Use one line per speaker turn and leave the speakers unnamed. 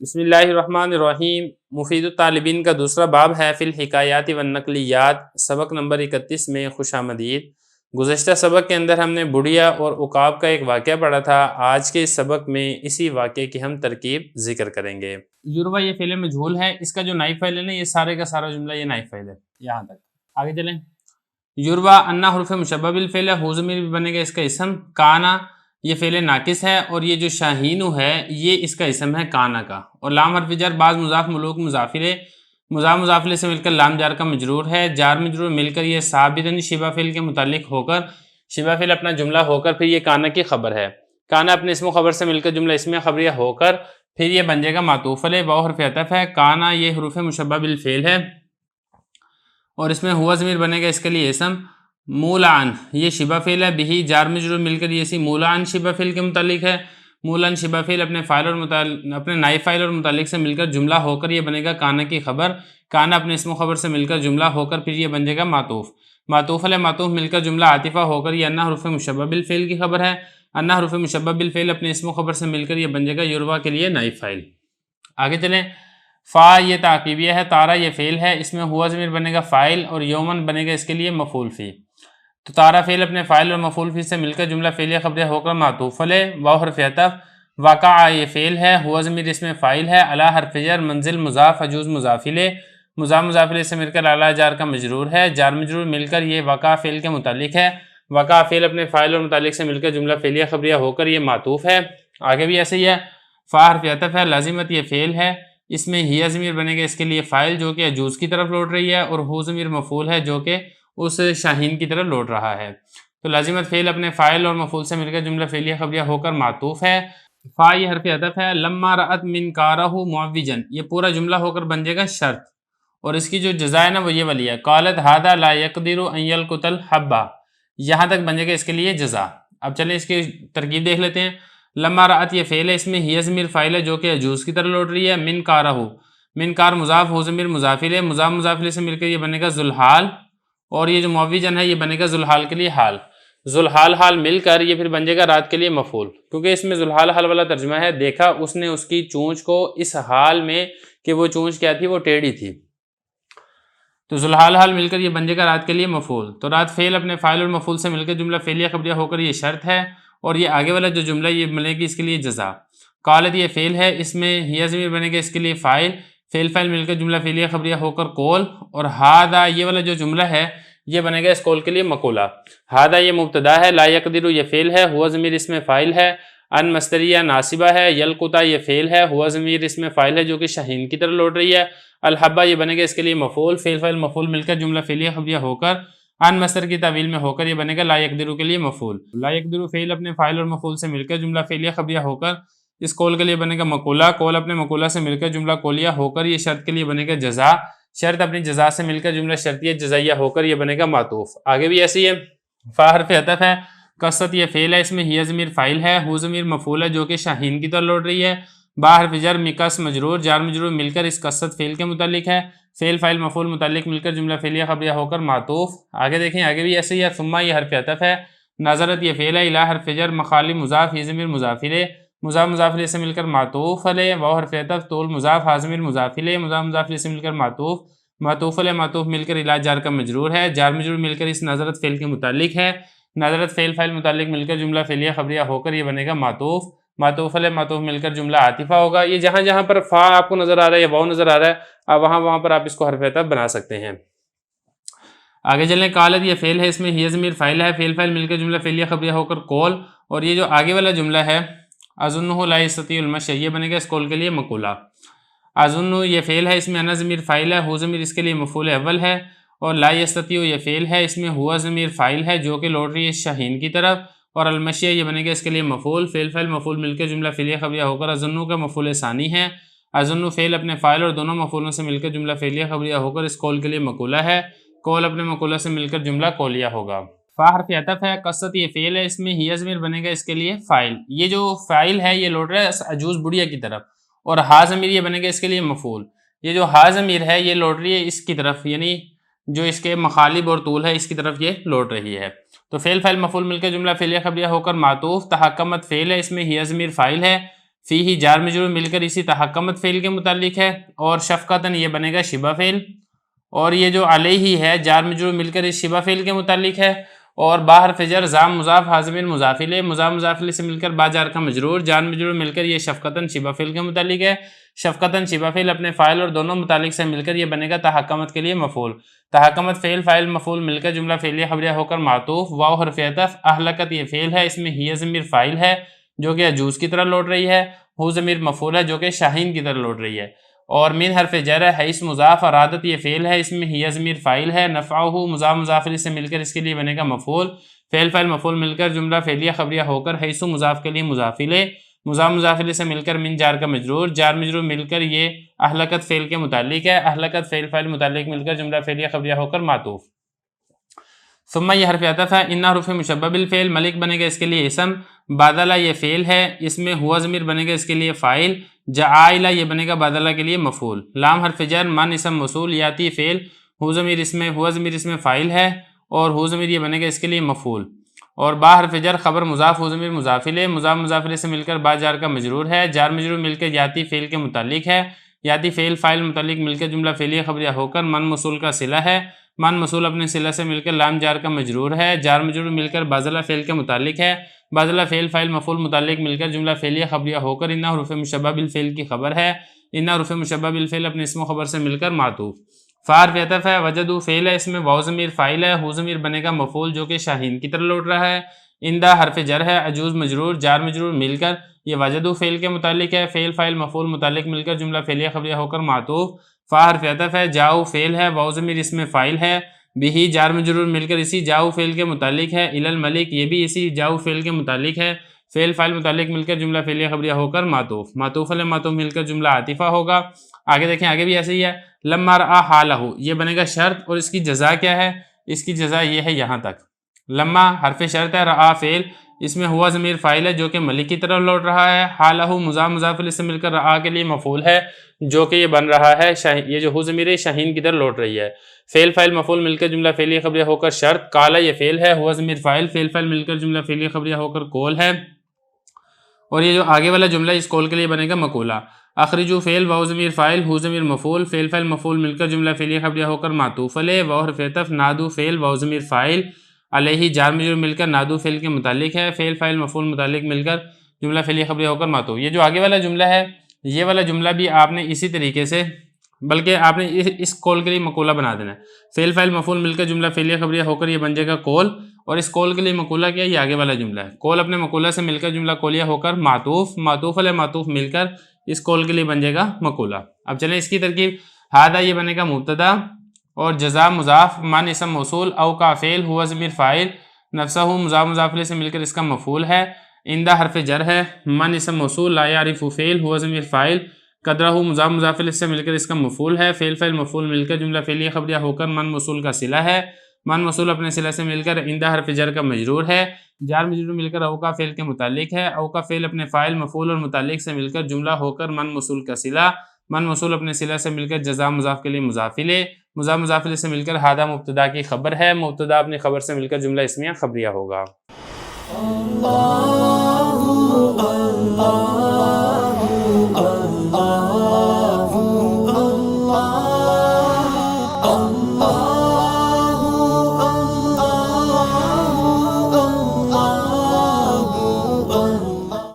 بسم اللہ الرحمن الرحیم۔ مفید الطالبین کا دوسرا باب ہے فی الحکایات والنقلیات، سبق نمبر 31 میں خوش آمدید۔ گزشتہ سبق کے اندر ہم نے بڑھیا اور عقاب کا ایک واقعہ پڑھا تھا۔ آج کے سبق میں اسی واقعے کی ہم ترکیب ذکر کریں گے۔ یروا یہ فعل مجہول ہے، اس کا جو نائب فاعل ہے نا، یہ سارے کا سارا جملہ یہ نائب فاعل ہے۔ یہاں تک آگے چلیں۔ یروا انا حرف مشبہ بالفعل ہے، ہو ضمیر بھی بنے گا اس کا اسم، کانا یہ فعل ناقص ہے، اور یہ جو شاہینو ہے یہ اس کا اسم ہے کانا کا، اور لام حرف جر بعض مضاف ملوک مضافلے، مضاف مضافلے سے مل کر لام جار کا مجرور ہے، جار مجرور مل کر یہ ثابتاً شبہ فعل کے متعلق ہو کر، شبہ فعل اپنا جملہ ہو کر پھر یہ کانا کی خبر ہے، کانا اپنے اسم و خبر سے مل کر جملہ اسم خبریہ ہو کر پھر یہ بن جائے گا معطوف علیہ، واو حرف عطف ہے، کانا یہ حروف مشبہ بالفعل ہے، اور اس میں ہوا ضمیر بنے گا اس کے لیے اسم، مولعن یہ شبہ فعل ہے، بہی جار مجرور مل کر یہ اسی مولعن شبہ فعل کے متعلق ہے، مولعن شبہ فعل اپنے فاعل اور اپنے نائب فاعل اور متعلق سے مل کر جملہ ہو کر یہ بنے گا کانا کی خبر، کانا اپنے اسم و خبر سے مل کر جملہ ہو کر پھر یہ بن جائے گا معطوف، معطوف علیہ معطوف مل کر جملہ عاطفہ ہو کر یہ انا حروف مشبہ بالفعل کی خبر ہے، انا حروف مشبہ بالفعل اپنے اسم و خبر سے مل کر یہ بن جائے گا یروا کے لیے نائب فاعل۔ آگے چلیں۔ فا یہ تعقیبیہ ہے، تارا یہ فعل ہے، اس میں ہوا ضمیر بنے گا فاعل اور یومن بنے گا اس کے لیے مفعول فی، تو تارا فعل اپنے فاعل اور مفعول فی سے مل کر جملہ فعلیہ خبریہ ہو کر معطوف علیہ، واو حرف عطف، واقع یہ فعل ہے، ہوا ضمیر اس میں فاعل ہے، علی حرف جر منزل مضاف حجوز مضاف الیہ، مضاف مضاف الیہ سے مل کر اعلی جار کا مجرور ہے، جار مجرور مل کر یہ واقع فعل کے متعلق ہے، واقع فعل اپنے فاعل اور متعلق سے مل کر جملہ فعلیہ خبریہ ہو کر یہ معطوف ہے۔ آگے بھی ایسے ہی ہے، فا حرف عطف ہے، لازمت یہ فعل ہے، اس میں ہی ضمیر بنے گا اس کے لیے فاعل جو کہ عجوز کی طرف لوٹ رہی ہے، اور ہو ضمیر مفعول ہے جو کہ اس شاہین کی طرف لوٹ رہا ہے، تو لازمت فعل اپنے فاعل اور مفعول سے مل کر جملہ فعلیہ خبریہ ہو کر معطوف ہے۔ فا یہ حرف عطف ہے، لما رأت منکارہ معوجن یہ پورا جملہ ہو کر بن جائے گا شرط، اور اس کی جو جزا ہے نا وہ یہ والی ہے، قالت ھذا لا يقدر ان يلقط الحبہ، یہاں تک بن جائے گا اس کے لیے جزا۔ اب چلیں اس کی ترکیب دیکھ لیتے ہیں۔ لما رأت یہ فعل ہے، اس میں ہی ضمیر فاعل ہے جو کہ عجوز کی طرح لوٹ رہی ہے، منکارہ منکار مضاف ہو ضمیر مضاف الیہ، مضاف مضاف الیہ سے مل کر یہ بنے گا ذوالحال، اور یہ جو معوجن ہے یہ بنے گا ذوالحال کے لیے حال، ذوالحال حال مل کر یہ پھر بن جائے گا رات کے لیے مفعول، کیونکہ اس میں ذوالحال حال والا ترجمہ ہے، دیکھا اس نے اس کی چونچ کو اس حال میں کہ وہ چونچ کیا تھی، وہ ٹیڑھی تھی، تو ذوالحال حال مل کر یہ بن جائے گا رات کے لیے مفعول، تو رات فعل اپنے فاعل اور مفعول سے مل کر جملہ فعلیہ خبریہ ہو کر یہ شرط ہے، اور یہ آگے والا جو جملہ یہ ملے گی اس کے لیے جزا۔ قالت یہ فعل ہے، اس میں ہی ضمیر بنے گا اس کے لیے فاعل، فعل فاعل مل کر جملہ فعلیہ خبریہ ہو کر قول، اور ھذا یہ والا جو جملہ ہے یہ بنے گا اس قول کے لیے مقولہ۔ ھذا یہ مبتدا ہے، لا یقدر یہ فعل ہے، ہوا ضمیر اس میں فاعل ہے، ان مصدریہ ناصبہ ہے، یلقطا یہ فعل ہے، ہوا ضمیر اس میں فاعل ہے جو کہ شاہین کی طرح لوٹ رہی ہے، الحبہ یہ بنے گا اس کے لیے مفعول، فعل فاعل مفعول مل کر جملہ فعلیہ خبریہ ہو کر ان مصدر کی تعویل میں ہو کر یہ بنے گا لا یقدر کے لیے مفعول، لا یقدر فعل اپنے فاعل اور مفعول سے مل کر جملہ فعلیہ خبریہ ہو کر اس قول کے لیے بنے گا مقولہ، قول اپنے مقولہ سے مل کر جملہ قولیہ ہو کر یہ شرط کے لیے بنے گا جزا، شرط اپنی جزا سے مل کر جملہ شرطیہ جزائیہ ہو کر یہ بنے گا معطوف۔ آگے بھی ایسی ہے، فا حرف عطف ہے، کثرت یہ فعل ہے، اس میں ہی ضمیر فاعل ہے، ہو ضمیر مفعول ہے جو کہ شاہین کی طرح لوٹ رہی ہے، با حرف جر مکس مجرور جار مجرور مل کر اس کثرت فعل کے متعلق ہے، فعل فاعل مفعول متعلق مل کر جملہ فعلیہ خبریہ ہو کر معطوف۔ آگے دیکھیں، آگے بھی ایسے ہی ہے، ثم یہ حرف عطف ہے، نظرت یہ فعل ہے، الی حرف جر مخالی مضاف ہی ضمیر مضاف الیہ، مضاف مضاف الیہ سے مل کر معطوف علیہ، واو حرف عطف طول مضاف ہا ضمیر مضاف الیہ، مضاف مضاف الیہ سے مل کر معطوف، معطوف علیہ معطوف مل کر الی جار کا مجرور ہے، جار مجرور مل کر اس نظرت فعل کے متعلق ہے، نظرت فعل فاعل متعلق مل کر جملہ فعلیہ خبریہ ہو کر یہ بنے گا معطوف، معطوف علیہ معطوف مل کر جملہ عاطفہ ہوگا۔ یہ جہاں جہاں پر فا آپ کو نظر آ رہا ہے یا واو نظر آ رہا ہے، اب وہاں پر آپ اس کو حرف عطف بنا سکتے ہیں۔ آگے چلیں، قالت یہ فعل ہے، اس میں ہی ضمیر فاعل ہے، فعل فاعل مل کر جملہ فعلیہ خبریہ ہو کر قول، اور یہ جو آگے والا جملہ ہے اظنہ لا یستطیع المشی یہ بنے گا اس قول کے لیے مقولہ۔ اظن یہ فعل ہے، اس میں انا ضمیر فاعل ہے، ہو ضمیر اس کے لیے مفعول اول ہے، اور لا یستطیع یہ فعل ہے، اس میں ہوا ضمیر فاعل ہے جو کہ لوٹ رہی ہے شاہین کی طرف، اور المشی یہ بنے گا اس کے لیے مفعول، فعل فاعل مفعول مل کر جملہ فعلیہ خبریہ ہو کر اظن کا مفعول ثانی ہے، اظن فعل اپنے فاعل اور دونوں مفعولوں سے مل کر جملہ فعلیہ خبریہ ہو کر اس قول کے لیے مقولہ ہے، قول اپنے مقولہ سے مل کر جملہ قولیہ ہوگا۔ فا حرف عطف ہے، کثرت یہ فعل ہے، اس میں ہی ضمیر بنے گا اس کے لیے فاعل، یہ جو فاعل ہے یہ لوٹ رہا ہے عجوز بڑھیا کی طرف، اور ہا ضمیر یہ بنے گا اس کے لیے مفعول، یہ جو ہا ضمیر ہے یہ لوٹ رہی ہے اس کی طرف، یعنی جو اس کے مخالب اور طول ہے اس کی طرف یہ لوٹ رہی ہے، تو فعل فاعل مفعول مل کر جملہ فعلیہ خبریہ ہو کر معطوف، تحکمت فعل ہے، اس میں ہی ضمیر فاعل ہے، فی ہی جار مجرور مل کر اسی تحکمت فعل کے متعلق ہے، اور شفقتاً یہ بنے گا شبہ فعل، اور یہ جو علیہ ہے جار مجرور مل کر اس شبہ فعل کے متعلق ہے، اور با حرف جر زام مضاف حاضمیر مضاف الیہ، مضاف مضاف الیہ سے مل کر با جار کا مجرور، جار مجرور مل کر یہ شفقتاً شبہ فعل کے متعلق ہے، شفقتاً شبہ فعل اپنے فاعل اور دونوں متعلق سے مل کر یہ بنے گا تحکمت کے لیے مفعول، تحکمت فعل فاعل مفعول مل کر جملہ فعلیہ خبریہ ہو کر معطوف، واو حرف عطف، اہلکت یہ فعل ہے، اس میں ہی ضمیر فاعل ہے جو کہ عجوز کی طرح لوٹ رہی ہے، ہو ضمیر مفعول ہے جو کہ شاہین کی طرح لوٹ رہی ہے، اور من حرف جر ہے، حیث مضاف، ارادت یہ فعل ہے، اس میں ہی ضمیر فاعل ہے، نفعہ مضاف مضاف الیہ سے مل کر اس کے لیے بنے گا مفعول، فعل فاعل مفعول مل کر جملہ فعلیہ خبریہ ہو کر حیث مضاف کے لیے مضاف الیہ، مضاف مضاف الیہ سے مل کر من جار کا مجرور، جار مجرور مل کر یہ اہلکت فعل کے متعلق ہے، اہلکت فعل فاعل متعلق مل کر جملہ فعلیہ خبریہ ہو کر معطوف، ثم یہ حرف عطف ہے، ان حروف مشبہ بالفعل، ملک بنے گا اس کے لیے اسم، بادلہ یہ فعل ہے، اس میں ہوا ضمیر بنے گا اس کے لیے فاعل، جعائلہ یہ بنے گا بادلہ کے لیے مفعول، لام حرف جر، من اسم موصول، یاتی فعل، ہوا ضمیر اس میں فاعل ہے، اور ہوا ضمیر یہ بنے گا اس کے لیے مفعول، اور با حرف جر خبر مضاف ہوا ضمیر مضاف الیہ، مضاف مضاف الیہ سے مل کر با جار کا مجرور ہے، جار مجرور مل کر یاتی فعل کے متعلق ہے، یاتی فعل فاعل متعلق مل کر جملہ فعلیہ خبریہ ہو کر من موصول کا صلہ ہے، من موصول اپنے صلہ سے مل کر لام جار کا مجرور ہے، جار مجرور مل کر بازلہ فعل کے متعلق ہے، بازلہ فعل فاعل مفعول متعلق مل کر جملہ فعلیہ خبریہ ہو کر ان حروف مشبہ بالفعل کی خبر ہے، ان حروف مشبہ بالفعل اپنے اسم و خبر سے مل کر معطوف، فار عطف ہے، وجدوا فعل ہے، اس میں واو ضمیر فاعل ہے، ہو ضمیر بنے گا مفعول جو کہ شاہین کی طرح لوٹ رہا ہے، اندہ حرف جر ہے، عجوز مجرور، جار مجرور مل کر یہ وجدوا فعل کے متعلق ہے، فعل فاعل مفعول متعلق مل کر جملہ فعلیہ خبریہ ہو کر معطوف، فا حرف عطف ہے، جاؤ فعل ہے، واو ضمیر اس میں فاعل ہے، بھی جار مجرور مل کر اسی جاؤ فعل کے متعلق ہے، الی الملک یہ بھی اسی جاؤ فعل کے متعلق ہے، فعل فاعل متعلق مل کر جملہ فعلیہ خبریہ ہو کر معطوف، معطوف علی معطوف مل کر جملہ عاطفہ ہوگا، آگے دیکھیں آگے بھی ایسے ہی ہے، لما رأى حالہ یہ بنے گا شرط، اور اس کی جزا کیا ہے، اس کی جزا یہ ہے یہاں تک، لما حرف شرط ہے، رأى فعل، اس میں ہوا ضمیر فاعل ہے جو کہ ملک کی طرف لوٹ رہا ہے، حالہ مضاف مضاف الیہ سے مل کر رأى کے لیے مفعول ہے جو کہ یہ بن رہا ہے یہ جو ہو ضمیر شاہین کی طرف لوٹ رہی ہے، فعل فاعل مفعول مل کر جملہ فعلیہ خبریہ ہو کر شرط، قال یہ فعل ہے، ہوا ضمیر فاعل، فعل فاعل مل کر جملہ فعلیہ خبریہ ہو کر قول ہے، اور یہ جو آگے والا جملہ اس قول کے لیے بنے گا مقولہ، اخرجوا فعل، واو ضمیر فاعل، ہو ضمیر مفعول، فعل فاعل مفعول مل کر جملہ فعلیہ خبریہ ہو کر معطوف علیہ، واو حرف عطف، نادوا فعل، واو ضمیر فاعل، علیہ جار مجرور مل کر نادوا فعل کے متعلق ہے، فعل فاعل مفعول متعلق مل کر جملہ فعلیہ خبریہ ہو کر معطوف، یہ جو آگے والا جملہ ہے یہ والا جملہ بھی آپ نے اسی طریقے سے بلکہ آپ نے اس قول کے لیے مقولہ بنا دینا ہے، فعل فاعل مفعول مل کر جملہ فعلیہ خبریہ ہو کر یہ بن جائے گا قول، اور اس قول کے لیے مقولہ کیا ہے، یہ آگے والا جملہ ہے، قول اپنے مقولہ سے مل کر جملہ قولیہ ہو کر معطوف، معطوف علی معطوف مل کر اس قول کے لیے بن جائے گا مقولہ۔ اب چلیں اس کی ترکیب، ہادہ یہ بنے گا مبتدا، اور جزا مضاف، من اسم موصول، او کا فعل، ہوا ضمیر فاعل، نفسہ مضاف مضاف الیہ سے مل کر اس کا مفعول ہے، اندہ حرف جر ہے، من اسم موصول، لا یعرف فعل، ہوا ضمیر فاعل، قدرہ مضاف مضاف الیہ سے مل کر اس کا مفعول ہے، فعل فاعل مفعول مل کر جملہ فعلیہ خبریہ ہو کر من موصول کا صلہ ہے، من موصول اپنے صلہ سے مل کر اندہ حرف جر کا مجرور ہے، جار مجرور مل کر او کا فعل کے متعلق ہے، او کا فعل اپنے فاعل مفعول اور متعلق سے مل کر جملہ ہو کر من موصول کا صلہ، من موصول اپنے صلہ سے مل کر جزا مضاف کے لیے مضاف الیہ، مضاف مضاف الیہ سے مل کر ہادہ مبتدا کی خبر ہے، مبتدا اپنی خبر سے مل کر جملہ اسمیہ خبریہ ہوگا۔